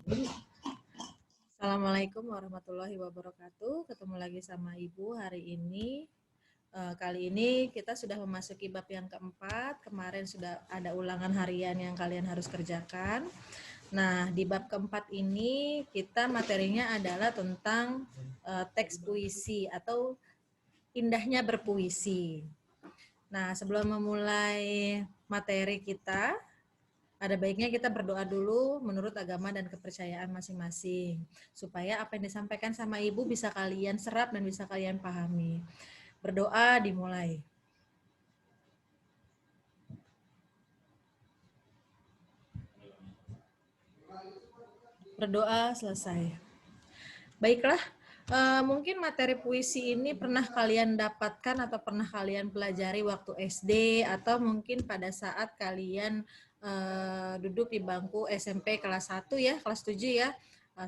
Assalamualaikum warahmatullahi wabarakatuh. Ketemu lagi sama Ibu hari ini. Kali ini kita sudah memasuki bab yang keempat. Kemarin sudah ada ulangan harian yang kalian harus kerjakan. Nah, di bab keempat ini kita materinya adalah tentang teks puisi atau indahnya berpuisi. Nah, sebelum memulai materi kita, ada baiknya kita berdoa dulu menurut agama dan kepercayaan masing-masing, supaya apa yang disampaikan sama Ibu bisa kalian serap dan bisa kalian pahami. Berdoa dimulai. Berdoa selesai. Baiklah, mungkin materi puisi ini pernah kalian dapatkan atau pernah kalian pelajari waktu SD atau mungkin pada saat kalian duduk di bangku SMP kelas 1 ya, kelas 7 ya.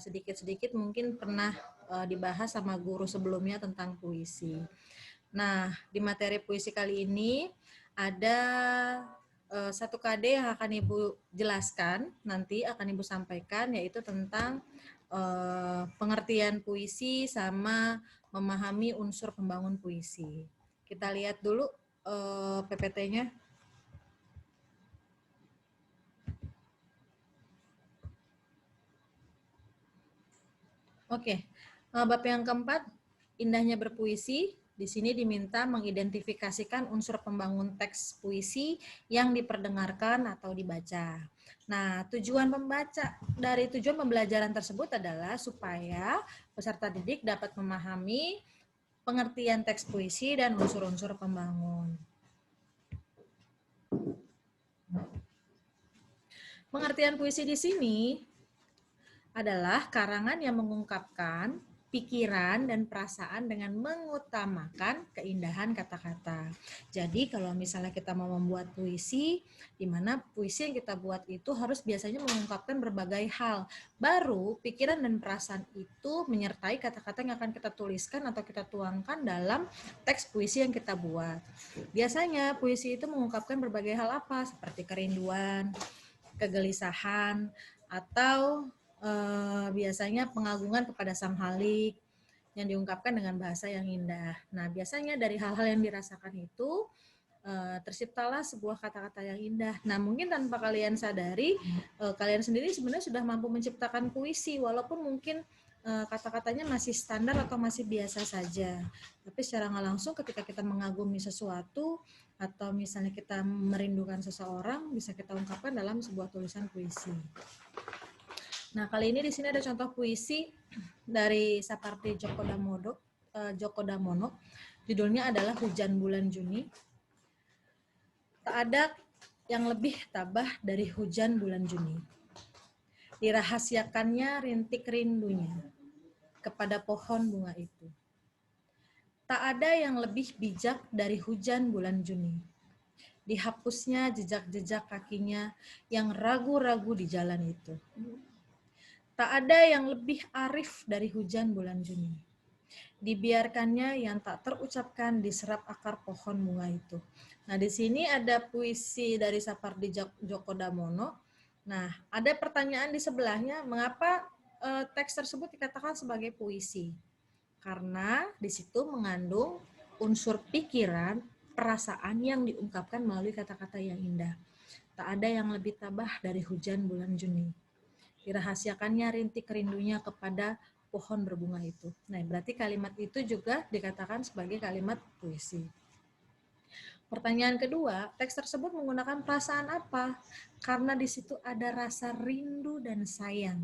Sedikit-sedikit mungkin pernah dibahas sama guru sebelumnya tentang puisi. Nah, di materi puisi kali ini ada satu KD yang akan Ibu jelaskan, nanti akan Ibu sampaikan, yaitu tentang pengertian puisi sama memahami unsur pembangun puisi. Kita lihat dulu PPT-nya. Oke, bab yang keempat, indahnya berpuisi. Di sini diminta mengidentifikasikan unsur pembangun teks puisi yang diperdengarkan atau dibaca. Nah, tujuan pembelajaran tersebut adalah supaya peserta didik dapat memahami pengertian teks puisi dan unsur-unsur pembangun. Pengertian puisi di sini adalah karangan yang mengungkapkan pikiran dan perasaan dengan mengutamakan keindahan kata-kata. Jadi kalau misalnya kita mau membuat puisi, di mana puisi yang kita buat itu harus biasanya mengungkapkan berbagai hal. Baru pikiran dan perasaan itu menyertai kata-kata yang akan kita tuliskan atau kita tuangkan dalam teks puisi yang kita buat. Biasanya puisi itu mengungkapkan berbagai hal apa? Seperti kerinduan, kegelisahan, atau biasanya pengagungan kepada Sang Halik yang diungkapkan dengan bahasa yang indah. Nah, biasanya dari hal-hal yang dirasakan itu terciptalah sebuah kata-kata yang indah. Nah, mungkin tanpa kalian sadari, kalian sendiri sebenarnya sudah mampu menciptakan puisi, walaupun mungkin kata-katanya masih standar atau masih biasa saja. Tapi secara nggak langsung ketika kita mengagumi sesuatu atau misalnya kita merindukan seseorang, bisa kita ungkapkan dalam sebuah tulisan puisi. Nah, kali ini di sini ada contoh puisi dari Sapardi Djoko Damono. Judulnya adalah Hujan Bulan Juni. Tak ada yang lebih tabah dari hujan bulan Juni. Dirahasiakannya rintik rindunya kepada pohon bunga itu. Tak ada yang lebih bijak dari hujan bulan Juni. Dihapusnya jejak-jejak kakinya yang ragu-ragu di jalan itu. Tak ada yang lebih arif dari hujan bulan Juni. Dibiarkannya yang tak terucapkan diserap akar pohon bunga itu. Nah, di sini ada puisi dari Sapardi Djoko Damono. Nah, ada pertanyaan di sebelahnya, mengapa teks tersebut dikatakan sebagai puisi? Karena di situ mengandung unsur pikiran, perasaan yang diungkapkan melalui kata-kata yang indah. Tak ada yang lebih tabah dari hujan bulan Juni. Dirahasiakannya rintik rindunya kepada pohon berbunga itu. Nah, berarti kalimat itu juga dikatakan sebagai kalimat puisi. Pertanyaan kedua, teks tersebut menggunakan perasaan apa? Karena di situ ada rasa rindu dan sayang.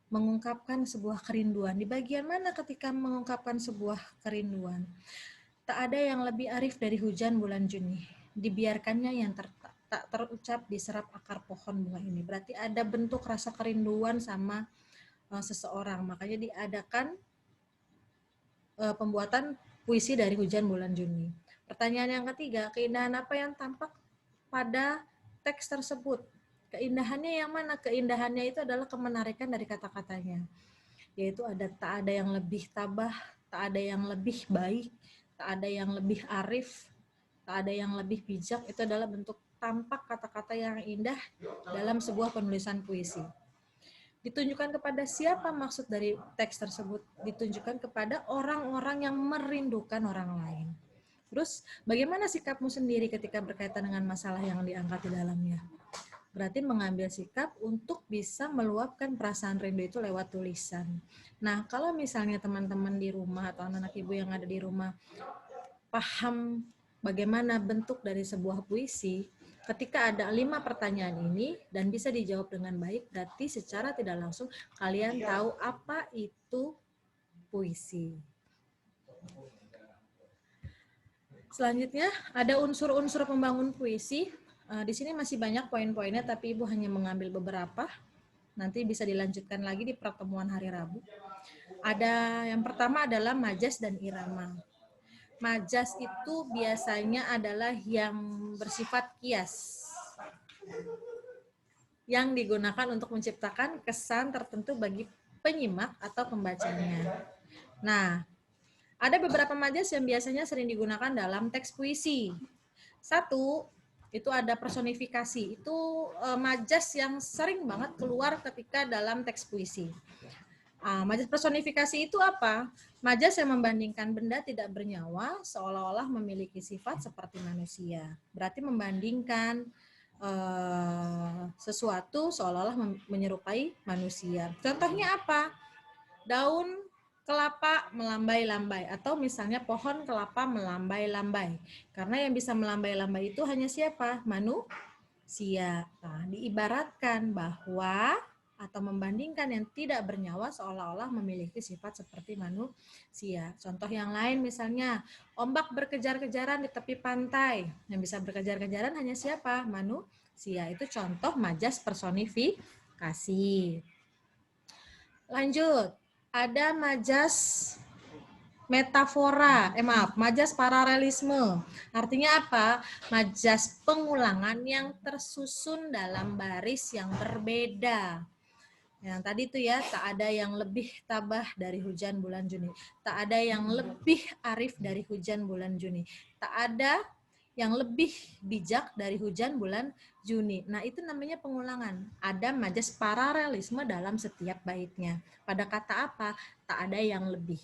Mengungkapkan sebuah kerinduan. Di bagian mana ketika mengungkapkan sebuah kerinduan? Tak ada yang lebih arif dari hujan bulan Juni. Dibiarkannya yang tak terucap diserap akar pohon bunga ini. Berarti ada bentuk rasa kerinduan sama seseorang. Makanya diadakan pembuatan puisi dari hujan bulan Juni. Pertanyaan yang ketiga, keindahan apa yang tampak pada teks tersebut? Keindahannya yang mana? Keindahannya itu adalah kemenarikan dari kata-katanya. Yaitu tak ada yang lebih tabah, tak ada yang lebih baik, tak ada yang lebih arif, tak ada yang lebih bijak. Itu adalah bentuk tampak kata-kata yang indah dalam sebuah penulisan puisi. Ditunjukkan kepada siapa maksud dari teks tersebut? Ditunjukkan kepada orang-orang yang merindukan orang lain. Terus bagaimana sikapmu sendiri ketika berkaitan dengan masalah yang diangkat di dalamnya? Berarti mengambil sikap untuk bisa meluapkan perasaan rindu itu lewat tulisan. Nah, kalau misalnya teman-teman di rumah atau anak-anak ibu yang ada di rumah paham bagaimana bentuk dari sebuah puisi, ketika ada 5 pertanyaan ini dan bisa dijawab dengan baik, berarti secara tidak langsung kalian tahu apa itu puisi. Selanjutnya ada unsur-unsur pembangun puisi. Di sini masih banyak poin-poinnya, tapi Ibu hanya mengambil beberapa. Nanti bisa dilanjutkan lagi di pertemuan hari Rabu. Ada yang pertama adalah majas dan irama. Majas itu biasanya adalah yang bersifat kias, yang digunakan untuk menciptakan kesan tertentu bagi penyimak atau pembacanya. Nah, ada beberapa majas yang biasanya sering digunakan dalam teks puisi. Satu, itu ada personifikasi. Itu majas yang sering banget keluar ketika dalam teks puisi. Majas personifikasi itu apa? Majas yang membandingkan benda tidak bernyawa seolah-olah memiliki sifat seperti manusia. Berarti membandingkan sesuatu seolah-olah menyerupai manusia. Contohnya apa? Daun kelapa melambai-lambai, atau misalnya pohon kelapa melambai-lambai. Karena yang bisa melambai-lambai itu hanya siapa? Manusia. Nah, diibaratkan bahwa atau membandingkan yang tidak bernyawa seolah-olah memiliki sifat seperti manusia. Contoh yang lain misalnya, ombak berkejar-kejaran di tepi pantai. Yang bisa berkejar-kejaran hanya siapa? Manusia. Itu contoh majas personifikasi. Lanjut, ada majas metafora, majas paralelisme. Artinya apa? Majas pengulangan yang tersusun dalam baris yang berbeda. Yang tadi itu ya, tak ada yang lebih tabah dari hujan bulan Juni. Tak ada yang lebih arif dari hujan bulan Juni. Tak ada yang lebih bijak dari hujan bulan Juni. Nah, itu namanya pengulangan. Ada majas paralelisme dalam setiap baitnya. Pada kata apa? Tak ada yang lebih.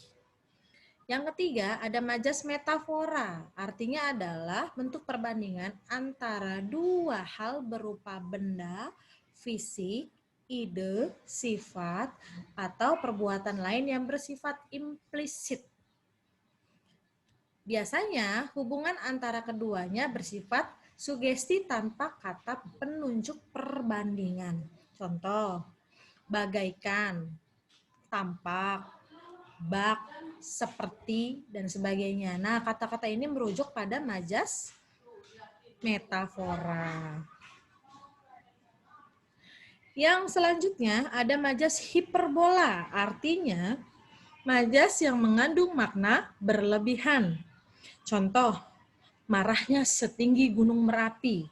Yang ketiga, ada majas metafora. Artinya adalah bentuk perbandingan antara dua hal berupa benda, fisik, ide, sifat, atau perbuatan lain yang bersifat implisit. Biasanya hubungan antara keduanya bersifat sugesti tanpa kata penunjuk perbandingan. Contoh, bagaikan, tampak, bak, seperti, dan sebagainya. Nah, kata-kata ini merujuk pada majas metafora. Yang selanjutnya ada majas hiperbola, artinya majas yang mengandung makna berlebihan. Contoh, marahnya setinggi gunung Merapi.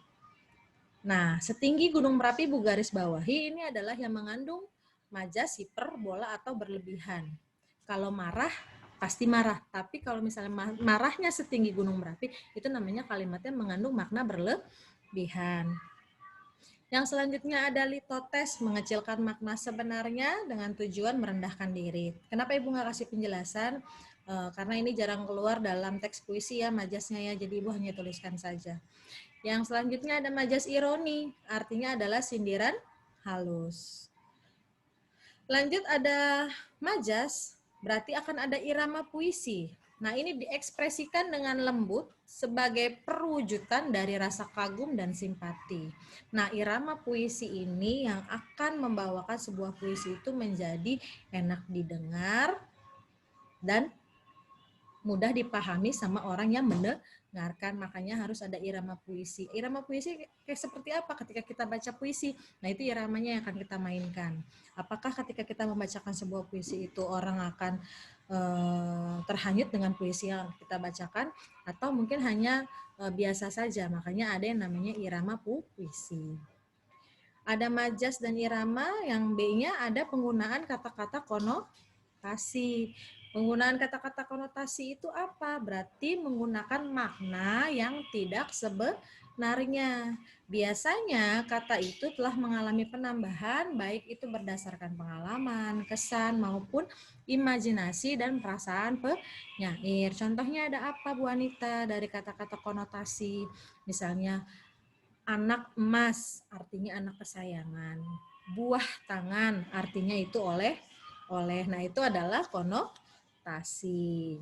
Nah, setinggi gunung Merapi Bu garis bawahi ini adalah yang mengandung majas hiperbola atau berlebihan. Kalau marah, pasti marah. Tapi kalau misalnya marahnya setinggi gunung Merapi, itu namanya kalimatnya mengandung makna berlebihan. Yang selanjutnya ada litotes, mengecilkan makna sebenarnya dengan tujuan merendahkan diri. Kenapa Ibu nggak kasih penjelasan? Karena ini jarang keluar dalam teks puisi ya majasnya ya, jadi Ibu hanya tuliskan saja. Yang selanjutnya ada majas ironi, artinya adalah sindiran halus. Lanjut ada majas, berarti akan ada irama puisi. Nah, ini diekspresikan dengan lembut sebagai perwujudan dari rasa kagum dan simpati. Nah, irama puisi ini yang akan membawakan sebuah puisi itu menjadi enak didengar dan mudah dipahami sama orang yang mendengarkan. Makanya harus ada irama puisi. Irama puisi kayak seperti apa ketika kita baca puisi? Nah, itu iramanya yang akan kita mainkan. Apakah ketika kita membacakan sebuah puisi itu orang akan terhanyut dengan puisi yang kita bacakan, atau mungkin hanya biasa saja. Makanya ada yang namanya irama puisi. Ada majas dan irama, yang B-nya ada penggunaan kata-kata konotasi. Penggunaan kata-kata konotasi itu apa? Berarti menggunakan makna yang tidak narnya. Biasanya kata itu telah mengalami penambahan baik itu berdasarkan pengalaman, kesan maupun imajinasi dan perasaan penyair. Contohnya ada apa Bu Anita dari kata-kata konotasi? Misalnya anak emas artinya anak kesayangan. Buah tangan artinya itu oleh. Nah, itu adalah konotasi.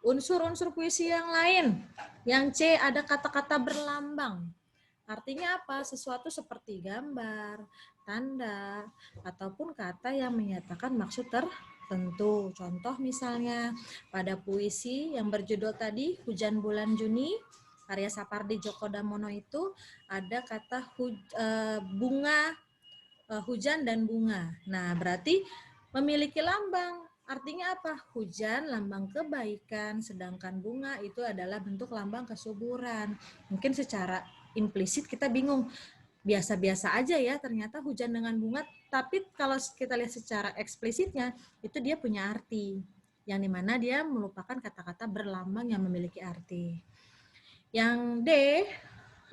Unsur-unsur puisi yang lain. Yang C ada kata-kata berlambang. Artinya apa? Sesuatu seperti gambar, tanda, ataupun kata yang menyatakan maksud tertentu. Contoh misalnya pada puisi yang berjudul tadi Hujan Bulan Juni karya Sapardi Djoko Damono itu ada kata bunga, hujan dan bunga. Nah, berarti memiliki lambang. Artinya apa? Hujan lambang kebaikan, sedangkan bunga itu adalah bentuk lambang kesuburan. Mungkin secara implisit kita bingung, biasa-biasa aja ya ternyata hujan dengan bunga, tapi kalau kita lihat secara eksplisitnya itu dia punya arti, yang dimana dia merupakan kata-kata berlambang yang memiliki arti. Yang D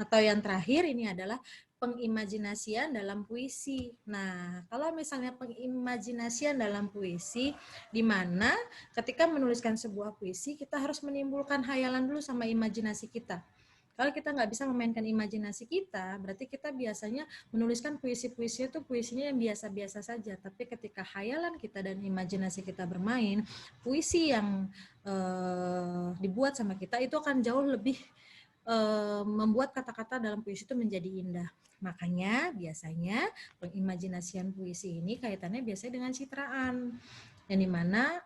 atau yang terakhir ini adalah pengimajinasian dalam puisi. Nah, kalau misalnya pengimajinasian dalam puisi, di mana ketika menuliskan sebuah puisi, kita harus menimbulkan hayalan dulu sama imajinasi kita. Kalau kita nggak bisa memainkan imajinasi kita, berarti kita biasanya menuliskan puisi-puisi itu puisinya yang biasa-biasa saja. Tapi ketika hayalan kita dan imajinasi kita bermain, puisi yang dibuat sama kita itu akan jauh lebih membuat kata-kata dalam puisi itu menjadi indah. Makanya biasanya pengimajinasian puisi ini kaitannya biasanya dengan citraan, yang dimana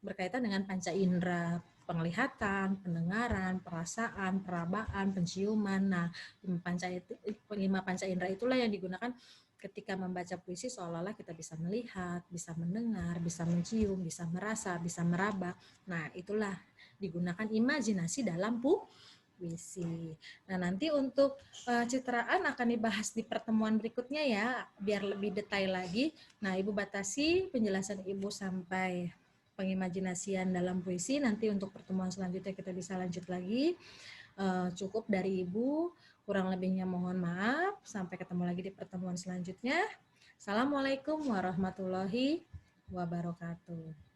berkaitan dengan panca indera, penglihatan, pendengaran, perasaan, perabaan, penciuman. Nah, 5 panca indera itulah yang digunakan ketika membaca puisi, seolah-olah kita bisa melihat, bisa mendengar, bisa mencium, bisa merasa, bisa meraba. Nah, itulah digunakan imajinasi dalam puisi. Nah, nanti untuk citraan akan dibahas di pertemuan berikutnya ya, biar lebih detail lagi. Nah, Ibu batasi penjelasan Ibu sampai pengimajinasian dalam puisi. Nanti untuk pertemuan selanjutnya kita bisa lanjut lagi. Cukup dari Ibu, kurang lebihnya mohon maaf. Sampai ketemu lagi di pertemuan selanjutnya. Assalamualaikum warahmatullahi wabarakatuh.